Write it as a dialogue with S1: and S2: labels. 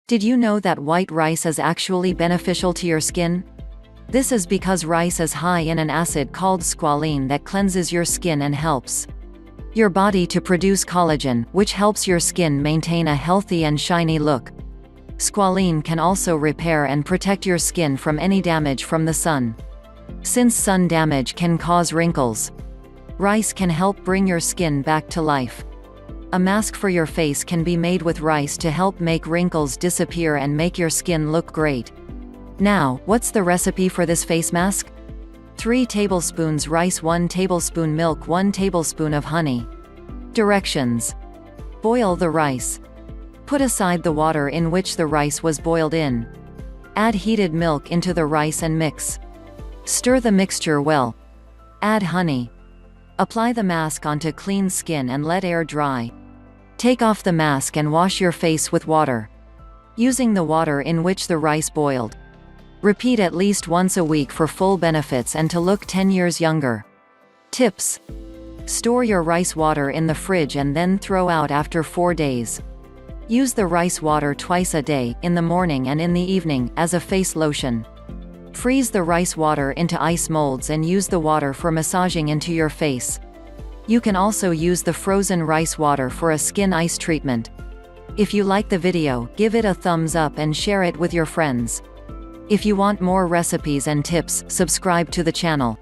S1: Did you know that white rice is actually beneficial to your skin? This is because rice is high in an acid called squalene that cleanses your skin and helps your body to produce collagen, which helps your skin maintain a healthy and shiny look. Squalene can also repair and protect your skin from any damage from the sun. Since sun damage can cause wrinkles, rice can help bring your skin back to life. A mask for your face can be made with rice to help make wrinkles disappear and make your skin look great. Now, what's the recipe for this face mask? 3 tablespoons rice, 1 tablespoon milk, 1 tablespoon of honey. Directions: boil the rice. Put aside the water in which the rice was boiled in. Add heated milk into the rice and mix. Stir the mixture well. Add honey. Apply the mask onto clean skin and let air dry. Take off the mask and wash your face with water, using the water in which the rice boiled. Repeat at least once a week for full benefits and to look 10 years younger. Tips: store your rice water in the fridge and then throw out after 4 days. Use the rice water twice a day, in the morning and in the evening, as a face lotion. Freeze the rice water into ice molds and use the water for massaging into your face. You can also use the frozen rice water for a skin ice treatment. If you like the video, give it a thumbs up and share it with your friends. If you want more recipes and tips, subscribe to the channel.